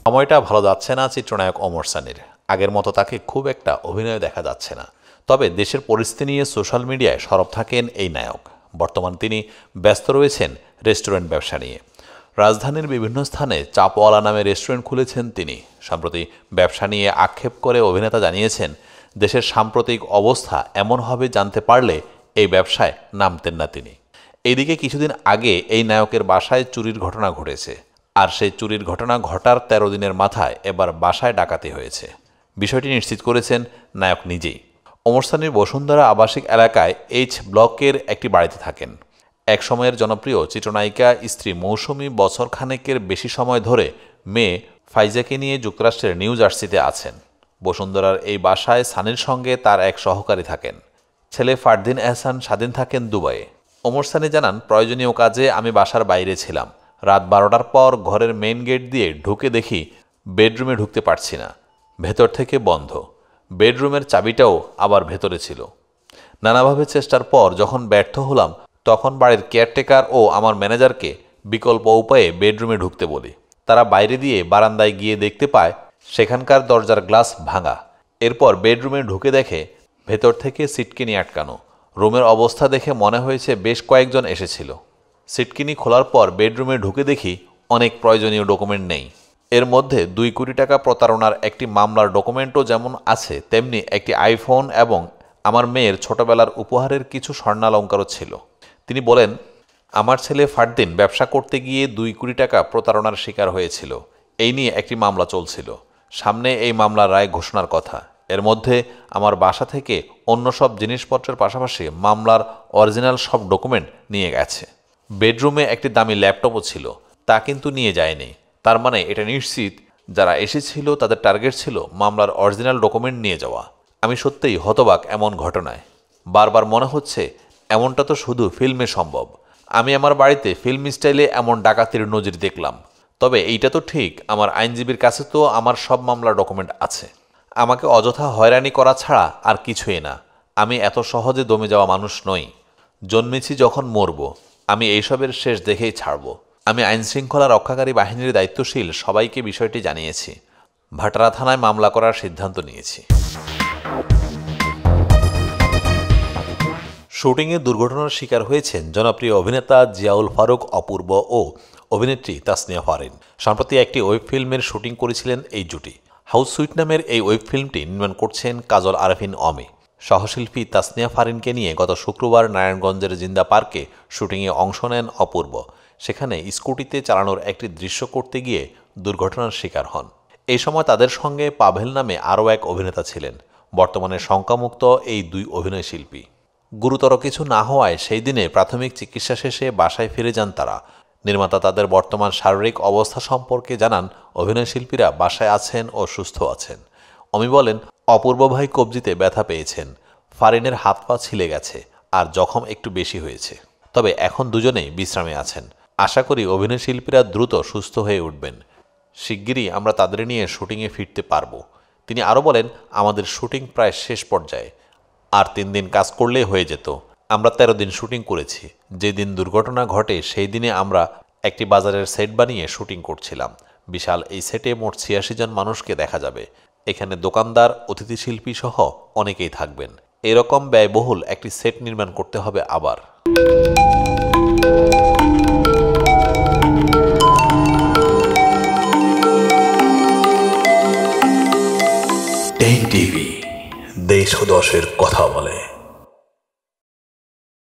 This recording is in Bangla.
সময়টা ভালো যাচ্ছে না চিত্রনায়ক ওমর সানির। আগের মতো তাকে খুব একটা অভিনয় দেখা যাচ্ছে না। তবে দেশের পরিস্থিতি নিয়ে সোশ্যাল মিডিয়ায় সরব থাকেন এই নায়ক। বর্তমান তিনি ব্যস্ত রয়েছেন রেস্টুরেন্ট ব্যবসা নিয়ে। রাজধানীর বিভিন্ন স্থানে চাপওয়ালা নামে রেস্টুরেন্ট খুলেছেন তিনি। সম্প্রতি ব্যবসা নিয়ে আক্ষেপ করে অভিনেতা জানিয়েছেন, দেশের সাম্প্রতিক অবস্থা এমন হবে জানতে পারলে এই ব্যবসায় নামতেন না তিনি। এইদিকে কিছুদিন আগে এই নায়কের বাসায় চুরির ঘটনা ঘটেছে। আর সেই চুরির ঘটনা ঘটার ১৩ দিনের মাথায় এবার বাসায় ডাকাতি হয়েছে। বিষয়টি নিশ্চিত করেছেন নায়ক নিজেই। ওমর সানির বসুন্ধরা আবাসিক এলাকায় এইচ ব্লকের একটি বাড়িতে থাকেন। এক সময়ের জনপ্রিয় চিত্রনায়িকা স্ত্রী মৌসুমী বছর খানেকের বেশি সময় ধরে মেয়ে ফাইজাকে নিয়ে যুক্তরাষ্ট্রের নিউ জার্সিতে আছেন। বসুন্ধরার এই বাসায় সানির সঙ্গে তার এক সহকারী থাকেন। ছেলে ফারদিন এহসান স্বাধীন থাকেন দুবাইয়ে। ওমর সানি জানান, প্রয়োজনীয় কাজে আমি বাসার বাইরে ছিলাম। রাত ১২টার পর ঘরের মেইন গেট দিয়ে ঢুকে দেখি বেডরুমে ঢুকতে পারছি না, ভেতর থেকে বন্ধ। বেডরুমের চাবিটাও আবার ভেতরে ছিল। নানাভাবে চেষ্টার পর যখন ব্যর্থ হলাম, তখন বাড়ির কেয়ারটেকার ও আমার ম্যানেজারকে বিকল্প উপায়ে বেডরুমে ঢুকতে বলি। তারা বাইরে দিয়ে বারান্দায় গিয়ে দেখতে পায় সেখানকার দরজার গ্লাস ভাঙা। এরপর বেডরুমে ঢুকে দেখে ভেতর থেকে সিটকিনি আটকানো। রুমের অবস্থা দেখে মনে হয়েছে বেশ কয়েকজন এসেছিল। সিটকিনি খোলার পর বেডরুমে ঢুকে দেখি অনেক প্রয়োজনীয় ডকুমেন্ট নেই। এর মধ্যে ২ কোটি টাকা প্রতারণার একটি মামলার ডকুমেন্টও যেমন আছে, তেমনি একটি আইফোন এবং আমার মেয়ের ছোটবেলার উপহারের কিছু স্বর্ণালঙ্কারও ছিল। তিনি বলেন, আমার ছেলে ফারদিন ব্যবসা করতে গিয়ে ২ কোটি টাকা প্রতারণার শিকার হয়েছিল। এই নিয়ে একটি মামলা চলছিল। সামনে এই মামলার রায় ঘোষণার কথা। এর মধ্যে আমার বাসা থেকে অন্য সব জিনিসপত্রের পাশাপাশি মামলার অরিজিনাল সব ডকুমেন্ট নিয়ে গেছে। বেডরুমে একটি দামি ল্যাপটপও ছিল, তা কিন্তু নিয়ে যায়নি। তার মানে এটা নিশ্চিত যারা এসেছিল তাদের টার্গেট ছিল মামলার অরিজিনাল ডকুমেন্ট নিয়ে যাওয়া। আমি সত্যিই হতবাক এমন ঘটনায়। বারবার মনে হচ্ছে এমনটা তো শুধু ফিল্মে সম্ভব। আমি আমার বাড়িতে ফিল্ম স্টাইলে এমন ডাকাতির নজির দেখলাম। তবে এইটা তো ঠিক, আমার আইনজীবীর কাছে তো আমার সব মামলার ডকুমেন্ট আছে। আমাকে অযথা হয়রানি করা ছাড়া আর কিছুই না। আমি এত সহজে দমে যাওয়া মানুষ নই। জন্মেছি যখন মরব, আমি এইসবের শেষ দেখেই ছাড়ব। আমি আইনশৃঙ্খলা রক্ষাকারী বাহিনীর দায়িত্বশীল সবাইকে বিষয়টি জানিয়েছি। ভাটারা থানায় মামলা করার সিদ্ধান্ত নিয়েছি। শুটিংয়ে দুর্ঘটনার শিকার হয়েছেন জনপ্রিয় অভিনেতা জিয়াউল ফারুক অপূর্ব ও অভিনেত্রী তাসনিয়া ফারিন। সম্প্রতি একটি ওয়েব ফিল্মের শুটিং করেছিলেন এই জুটি। হাউস সুইট নামের এই ওয়েব ফিল্মটি নির্মাণ করছেন কাজল আরেফিন অমি। সহশিল্পী তাসনিয়া ফারিনকে নিয়ে গত শুক্রবার নারায়ণগঞ্জের জিন্দা পার্কে শুটিংয়ে অংশ নেন অপূর্ব। সেখানে স্কুটিতে চালানোর একটি দৃশ্য করতে গিয়ে দুর্ঘটনার শিকার হন। এই সময় তাদের সঙ্গে পাভেল নামে আরও এক অভিনেতা ছিলেন। বর্তমানে শঙ্কামুক্ত এই ২ অভিনয়শিল্পী। গুরুতর কিছু না হওয়ায় সেই দিনে প্রাথমিক চিকিৎসা শেষে বাসায় ফিরে যান তারা। নির্মাতা তাদের বর্তমান শারীরিক অবস্থা সম্পর্কে জানান, অভিনয়শিল্পীরা বাসায় আছেন ও সুস্থ আছেন। অমি বলেন, অপূর্ব ভাই কবজিতে ব্যথা পেয়েছেন, ফারিনের হাত পা ছিলে গেছে আর জখম একটু বেশি হয়েছে। তবে এখন দুজনেই বিশ্রামে আছেন। আশা করি অভিনয়শিল্পীরা দ্রুত সুস্থ হয়ে উঠবেন। শিগগিরই আমরা তাদের নিয়ে শুটিংয়ে ফিরতে পারব। তিনি আরও বলেন, আমাদের শুটিং প্রায় শেষ পর্যায়ে, আর ৩ দিন কাজ করলেই হয়ে যেত। আমরা ১৩ দিন শুটিং করেছি। যেদিন দুর্ঘটনা ঘটে সেই দিনে আমরা একটি বাজারের সেট বানিয়ে শুটিং করছিলাম। বিশাল এই সেটে মোট ৮৬ জন মানুষকে দেখা যাবে। এখানে দোকানদার, অতিথি শিল্পী সহ অনেকেই থাকবেন। এরকম ব্যয়বহুল একটি সেট নির্মাণ করতে হবে আবার। টেন টিভি, দেশ ও দশের কথা বলে।